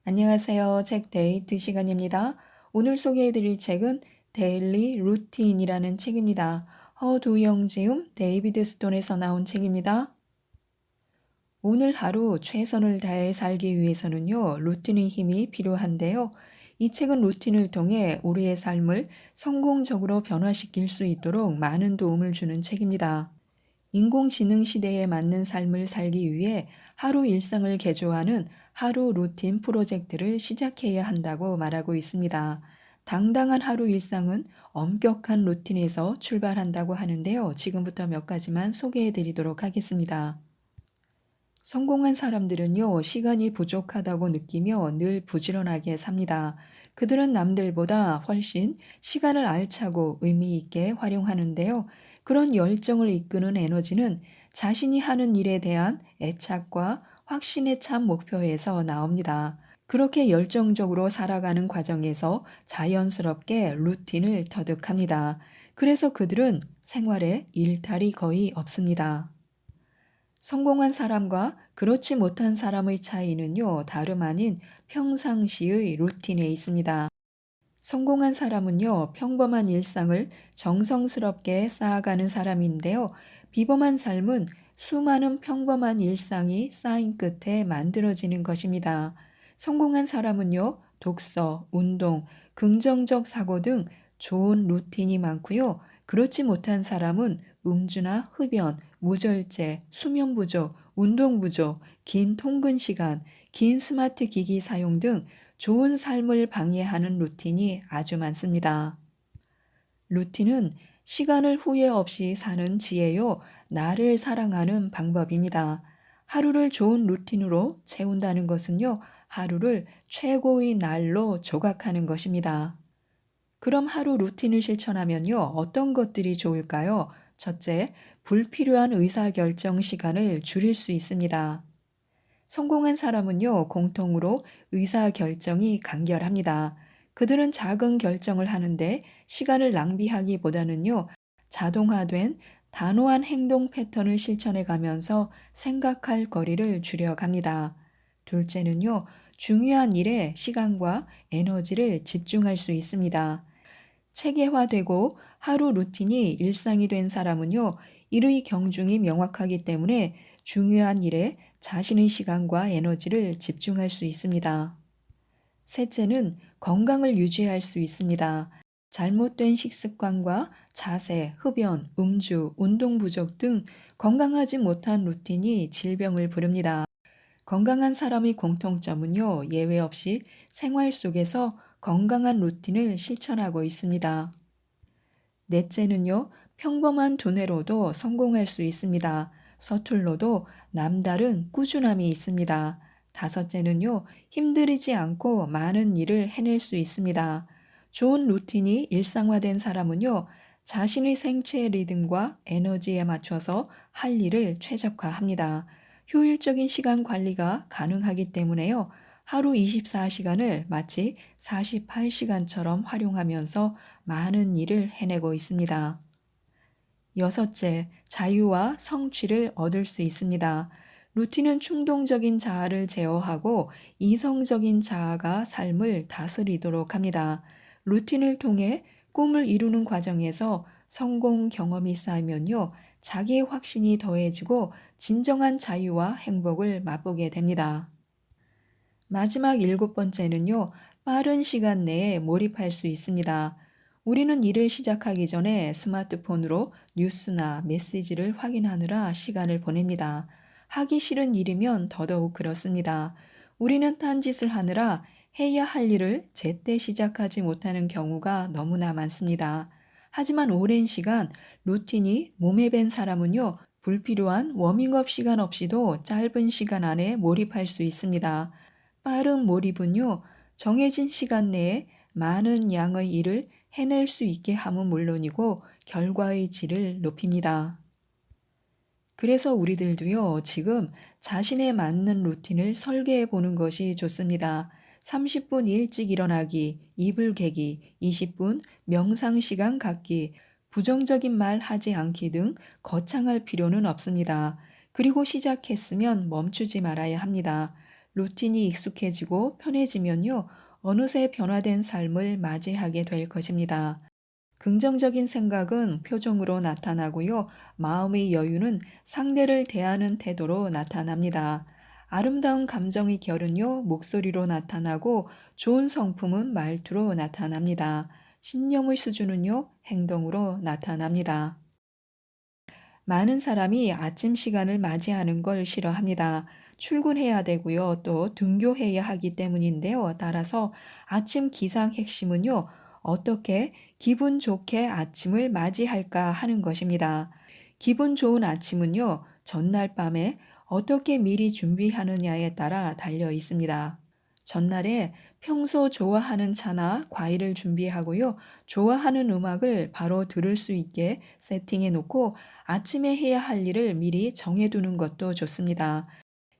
안녕하세요. 책 데이트 시간입니다. 오늘 소개해드릴 책은 데일리 루틴이라는 책입니다. 허두영 지음, 데이비드 스톤에서 나온 책입니다. 오늘 하루 최선을 다해 살기 위해서는요, 루틴의 힘이 필요한데요. 이 책은 루틴을 통해 우리의 삶을 성공적으로 변화시킬 수 있도록 많은 도움을 주는 책입니다. 인공지능 시대에 맞는 삶을 살기 위해 하루 일상을 개조하는 하루 루틴 프로젝트를 시작해야 한다고 말하고 있습니다. 당당한 하루 일상은 엄격한 루틴에서 출발한다고 하는데요. 지금부터 몇 가지만 소개해 드리도록 하겠습니다. 성공한 사람들은요, 시간이 부족하다고 느끼며 늘 부지런하게 삽니다. 그들은 남들보다 훨씬 시간을 알차고 의미 있게 활용하는데요. 그런 열정을 이끄는 에너지는 자신이 하는 일에 대한 애착과 확신에 찬 목표에서 나옵니다. 그렇게 열정적으로 살아가는 과정에서 자연스럽게 루틴을 터득합니다. 그래서 그들은 생활에 일탈이 거의 없습니다. 성공한 사람과 그렇지 못한 사람의 차이는요, 다름 아닌 평상시의 루틴에 있습니다. 성공한 사람은요, 평범한 일상을 정성스럽게 쌓아가는 사람인데요. 비범한 삶은 수많은 평범한 일상이 쌓인 끝에 만들어지는 것입니다. 성공한 사람은요, 독서, 운동, 긍정적 사고 등 좋은 루틴이 많고요. 그렇지 못한 사람은 음주나 흡연, 무절제, 수면 부족, 운동 부족, 긴 통근 시간, 긴 스마트 기기 사용 등 좋은 삶을 방해하는 루틴이 아주 많습니다. 루틴은 시간을 후회 없이 사는 지혜요, 나를 사랑하는 방법입니다. 하루를 좋은 루틴으로 채운다는 것은요, 하루를 최고의 날로 조각하는 것입니다. 그럼 하루 루틴을 실천하면요, 어떤 것들이 좋을까요? 첫째, 불필요한 의사결정 시간을 줄일 수 있습니다. 성공한 사람은요, 공통으로 의사결정이 간결합니다. 그들은 작은 결정을 하는데 시간을 낭비하기보다는요, 자동화된 단호한 행동 패턴을 실천해 가면서 생각할 거리를 줄여갑니다. 둘째는요, 중요한 일에 시간과 에너지를 집중할 수 있습니다. 체계화되고 하루 루틴이 일상이 된 사람은요, 일의 경중이 명확하기 때문에 중요한 일에 자신의 시간과 에너지를 집중할 수 있습니다. 셋째는 건강을 유지할 수 있습니다. 잘못된 식습관과 자세, 흡연, 음주, 운동 부족 등 건강하지 못한 루틴이 질병을 부릅니다. 건강한 사람의 공통점은요, 예외 없이 생활 속에서 건강한 루틴을 실천하고 있습니다. 넷째는요, 평범한 두뇌로도 성공할 수 있습니다. 서툴러도 남다른 꾸준함이 있습니다. 다섯째는요, 힘들이지 않고 많은 일을 해낼 수 있습니다. 좋은 루틴이 일상화된 사람은요, 자신의 생체 리듬과 에너지에 맞춰서 할 일을 최적화합니다. 효율적인 시간 관리가 가능하기 때문에요, 하루 24시간을 마치 48시간처럼 활용하면서 많은 일을 해내고 있습니다. 여섯째, 자유와 성취를 얻을 수 있습니다. 루틴은 충동적인 자아를 제어하고 이성적인 자아가 삶을 다스리도록 합니다. 루틴을 통해 꿈을 이루는 과정에서 성공 경험이 쌓이면요, 자기의 확신이 더해지고 진정한 자유와 행복을 맛보게 됩니다. 마지막 일곱 번째는요, 빠른 시간 내에 몰입할 수 있습니다. 우리는 일을 시작하기 전에 스마트폰으로 뉴스나 메시지를 확인하느라 시간을 보냅니다. 하기 싫은 일이면 더더욱 그렇습니다. 우리는 딴짓을 하느라 해야 할 일을 제때 시작하지 못하는 경우가 너무나 많습니다. 하지만 오랜 시간 루틴이 몸에 밴 사람은요, 불필요한 워밍업 시간 없이도 짧은 시간 안에 몰입할 수 있습니다. 빠른 몰입은요, 정해진 시간 내에 많은 양의 일을 해낼 수 있게 함은 물론이고 결과의 질을 높입니다. 그래서 우리들도요, 지금 자신에 맞는 루틴을 설계해 보는 것이 좋습니다. 30분 일찍 일어나기, 이불 개기, 20분 명상 시간 갖기, 부정적인 말 하지 않기 등 거창할 필요는 없습니다. 그리고 시작했으면 멈추지 말아야 합니다. 루틴이 익숙해지고 편해지면요, 어느새 변화된 삶을 맞이하게 될 것입니다. 긍정적인 생각은 표정으로 나타나고요, 마음의 여유는 상대를 대하는 태도로 나타납니다. 아름다운 감정의 결은요, 목소리로 나타나고 좋은 성품은 말투로 나타납니다. 신념의 수준은요, 행동으로 나타납니다. 많은 사람이 아침 시간을 맞이하는 걸 싫어합니다. 출근해야 되고요. 또 등교해야 하기 때문인데요. 따라서 아침 기상 핵심은요. 어떻게 기분 좋게 아침을 맞이할까 하는 것입니다. 기분 좋은 아침은요. 전날 밤에 어떻게 미리 준비하느냐에 따라 달려 있습니다. 전날에 평소 좋아하는 차나 과일을 준비하고요. 좋아하는 음악을 바로 들을 수 있게 세팅해 놓고 아침에 해야 할 일을 미리 정해두는 것도 좋습니다.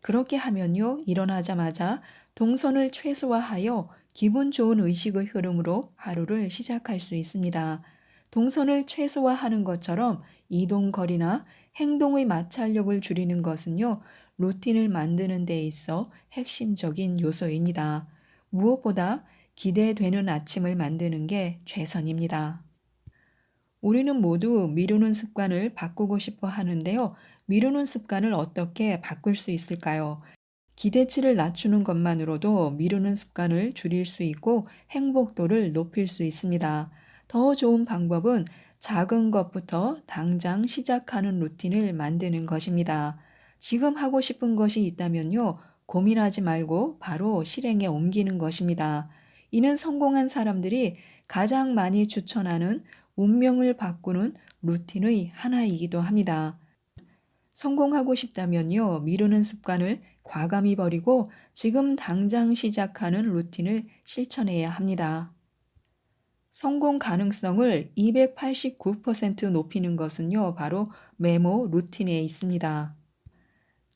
그렇게 하면요, 일어나자마자 동선을 최소화하여 기분 좋은 의식의 흐름으로 하루를 시작할 수 있습니다. 동선을 최소화하는 것처럼 이동 거리나 행동의 마찰력을 줄이는 것은요, 루틴을 만드는 데 있어 핵심적인 요소입니다. 무엇보다 기대되는 아침을 만드는 게 최선입니다. 우리는 모두 미루는 습관을 바꾸고 싶어 하는데요. 미루는 습관을 어떻게 바꿀 수 있을까요? 기대치를 낮추는 것만으로도 미루는 습관을 줄일 수 있고 행복도를 높일 수 있습니다. 더 좋은 방법은 작은 것부터 당장 시작하는 루틴을 만드는 것입니다. 지금 하고 싶은 것이 있다면요. 고민하지 말고 바로 실행에 옮기는 것입니다. 이는 성공한 사람들이 가장 많이 추천하는 운명을 바꾸는 루틴의 하나이기도 합니다. 성공하고 싶다면요, 미루는 습관을 과감히 버리고 지금 당장 시작하는 루틴을 실천해야 합니다. 성공 가능성을 289% 높이는 것은요, 바로 메모 루틴에 있습니다.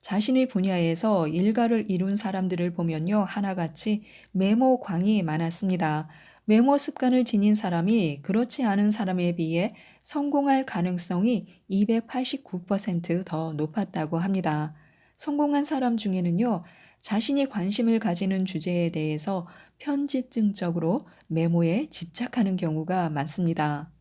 자신의 분야에서 일가를 이룬 사람들을 보면요, 하나같이 메모광이 많았습니다. 메모 습관을 지닌 사람이 그렇지 않은 사람에 비해 성공할 가능성이 289%더 높았다고 합니다. 성공한 사람 중에는요, 자신이 관심을 가지는 주제에 대해서 편집증적으로 메모에 집착하는 경우가 많습니다.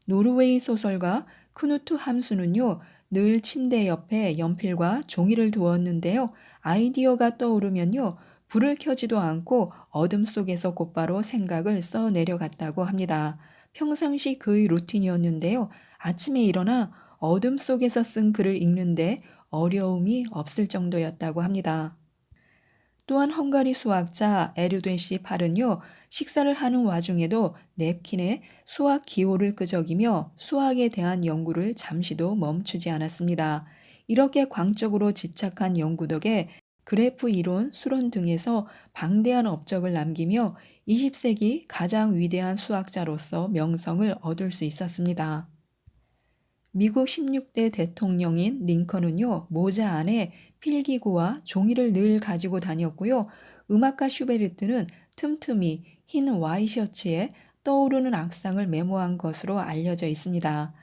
노르웨이 소설가 크누트 함수는요, 늘 침대 옆에 연필과 종이를 두었는데요. 아이디어가 떠오르면요, 불을 켜지도 않고 어둠 속에서 곧바로 생각을 써 내려갔다고 합니다. 평상시 그의 루틴이었는데요. 아침에 일어나 어둠 속에서 쓴 글을 읽는데 어려움이 없을 정도였다고 합니다. 또한 헝가리 수학자 에르되시 팔은요, 식사를 하는 와중에도 냅킨에 수학 기호를 끄적이며 수학에 대한 연구를 잠시도 멈추지 않았습니다. 이렇게 광적으로 집착한 연구 덕에 그래프 이론, 수론 등에서 방대한 업적을 남기며 20세기 가장 위대한 수학자로서 명성을 얻을 수 있었습니다. 미국 16대 대통령인 링컨은요, 모자 안에 필기구와 종이를 늘 가지고 다녔고요. 음악가 슈베르트는 틈틈이 흰 와이셔츠에 떠오르는 악상을 메모한 것으로 알려져 있습니다.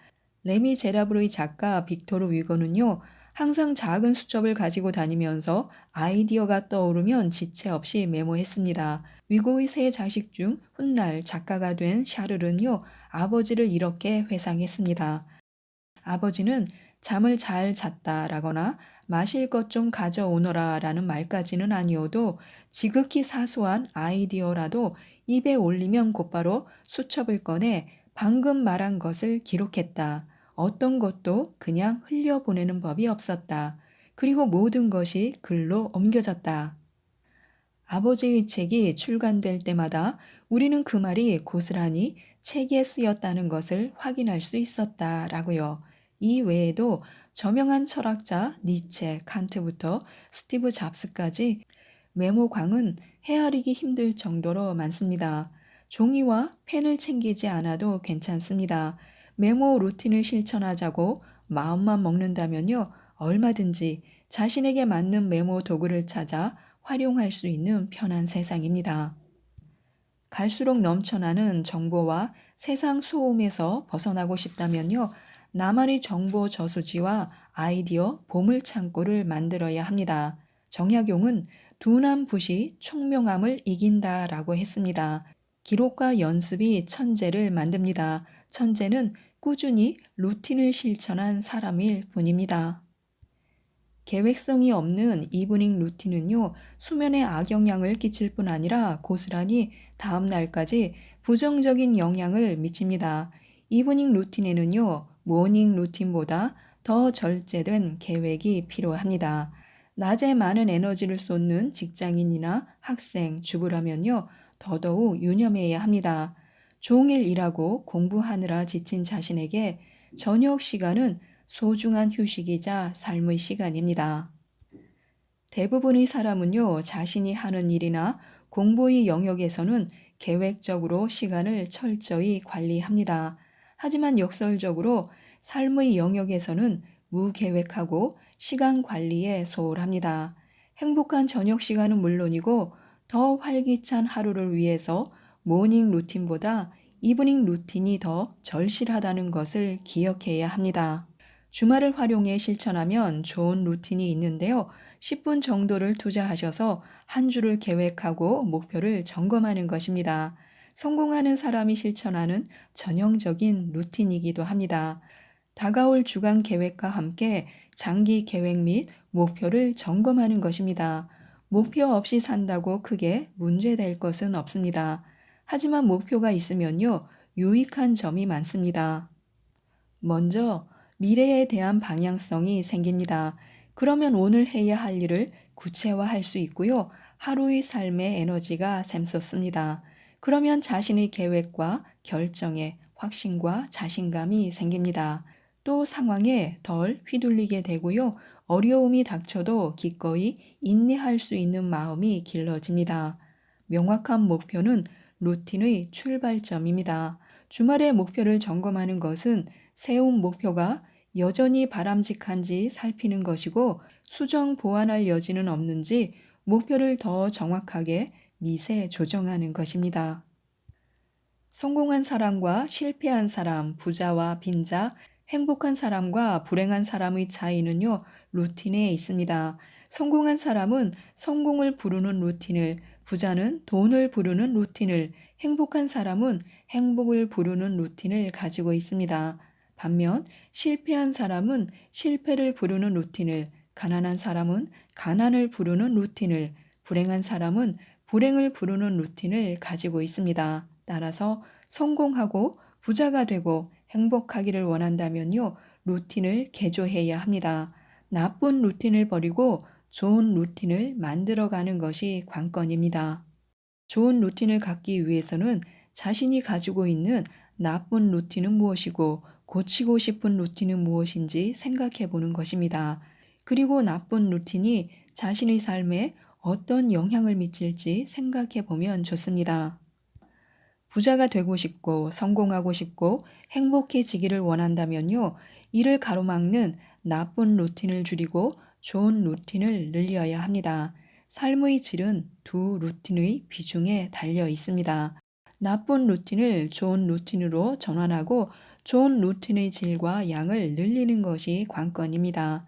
레미제라블의 작가 빅토르 위거는요, 항상 작은 수첩을 가지고 다니면서 아이디어가 떠오르면 지체 없이 메모했습니다. 위고의 세 자식 중 훗날 작가가 된 샤를은요, 아버지를 이렇게 회상했습니다. 아버지는 잠을 잘 잤다라거나 마실 것 좀 가져오너라 라는 말까지는 아니어도 지극히 사소한 아이디어라도 입에 올리면 곧바로 수첩을 꺼내 방금 말한 것을 기록했다. 어떤 것도 그냥 흘려보내는 법이 없었다. 그리고 모든 것이 글로 옮겨졌다. 아버지의 책이 출간될 때마다 우리는 그 말이 고스란히 책에 쓰였다는 것을 확인할 수 있었다라고요. 이 외에도 저명한 철학자 니체, 칸트부터 스티브 잡스까지 메모광은 헤아리기 힘들 정도로 많습니다. 종이와 펜을 챙기지 않아도 괜찮습니다. 메모 루틴을 실천하자고 마음만 먹는다면요, 얼마든지 자신에게 맞는 메모 도구를 찾아 활용할 수 있는 편한 세상입니다. 갈수록 넘쳐나는 정보와 세상 소음에서 벗어나고 싶다면요, 나만의 정보 저수지와 아이디어 보물 창고를 만들어야 합니다. 정약용은 둔한 붓이 총명함을 이긴다라고 했습니다. 기록과 연습이 천재를 만듭니다. 천재는 꾸준히 루틴을 실천한 사람일 뿐입니다. 계획성이 없는 이브닝 루틴은요, 수면에 악영향을 끼칠 뿐 아니라 고스란히 다음 날까지 부정적인 영향을 미칩니다. 이브닝 루틴에는요, 모닝 루틴보다 더 절제된 계획이 필요합니다. 낮에 많은 에너지를 쏟는 직장인이나 학생, 주부라면요, 더더욱 유념해야 합니다. 종일 일하고 공부하느라 지친 자신에게 저녁 시간은 소중한 휴식이자 삶의 시간입니다. 대부분의 사람은요, 자신이 하는 일이나 공부의 영역에서는 계획적으로 시간을 철저히 관리합니다. 하지만 역설적으로 삶의 영역에서는 무계획하고 시간 관리에 소홀합니다. 행복한 저녁 시간은 물론이고 더 활기찬 하루를 위해서 모닝 루틴보다 이브닝 루틴이 더 절실하다는 것을 기억해야 합니다. 주말을 활용해 실천하면 좋은 루틴이 있는데요. 10분 정도를 투자하셔서 한 주를 계획하고 목표를 점검하는 것입니다. 성공하는 사람이 실천하는 전형적인 루틴이기도 합니다. 다가올 주간 계획과 함께 장기 계획 및 목표를 점검하는 것입니다. 목표 없이 산다고 크게 문제될 것은 없습니다. 하지만 목표가 있으면요, 유익한 점이 많습니다. 먼저 미래에 대한 방향성이 생깁니다. 그러면 오늘 해야 할 일을 구체화할 수 있고요. 하루의 삶의 에너지가 샘솟습니다. 그러면 자신의 계획과 결정에 확신과 자신감이 생깁니다. 또 상황에 덜 휘둘리게 되고요. 어려움이 닥쳐도 기꺼이 인내할 수 있는 마음이 길러집니다. 명확한 목표는 루틴의 출발점입니다. 주말에 목표를 점검하는 것은 세운 목표가 여전히 바람직한지 살피는 것이고 수정 보완할 여지는 없는지 목표를 더 정확하게 미세 조정하는 것입니다. 성공한 사람과 실패한 사람, 부자와 빈자, 행복한 사람과 불행한 사람의 차이는요, 루틴에 있습니다. 성공한 사람은 성공을 부르는 루틴을, 부자는 돈을 부르는 루틴을, 행복한 사람은 행복을 부르는 루틴을 가지고 있습니다. 반면 실패한 사람은 실패를 부르는 루틴을, 가난한 사람은 가난을 부르는 루틴을, 불행한 사람은 불행을 부르는 루틴을 가지고 있습니다. 따라서 성공하고 부자가 되고 행복하기를 원한다면요, 루틴을 개조해야 합니다. 나쁜 루틴을 버리고 좋은 루틴을 만들어가는 것이 관건입니다. 좋은 루틴을 갖기 위해서는 자신이 가지고 있는 나쁜 루틴은 무엇이고 고치고 싶은 루틴은 무엇인지 생각해 보는 것입니다. 그리고 나쁜 루틴이 자신의 삶에 어떤 영향을 미칠지 생각해 보면 좋습니다. 부자가 되고 싶고 성공하고 싶고 행복해지기를 원한다면요. 이를 가로막는 나쁜 루틴을 줄이고 좋은 루틴을 늘려야 합니다. 삶의 질은 두 루틴의 비중에 달려 있습니다. 나쁜 루틴을 좋은 루틴으로 전환하고 좋은 루틴의 질과 양을 늘리는 것이 관건입니다.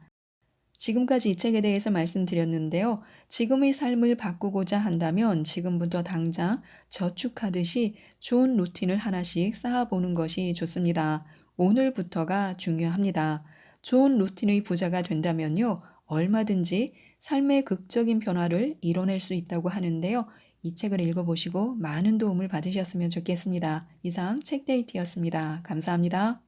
지금까지 이 책에 대해서 말씀드렸는데요. 지금의 삶을 바꾸고자 한다면 지금부터 당장 저축하듯이 좋은 루틴을 하나씩 쌓아보는 것이 좋습니다. 오늘부터가 중요합니다. 좋은 루틴의 부자가 된다면요. 얼마든지 삶의 극적인 변화를 이뤄낼 수 있다고 하는데요. 이 책을 읽어보시고 많은 도움을 받으셨으면 좋겠습니다. 이상 책데이트였습니다. 감사합니다.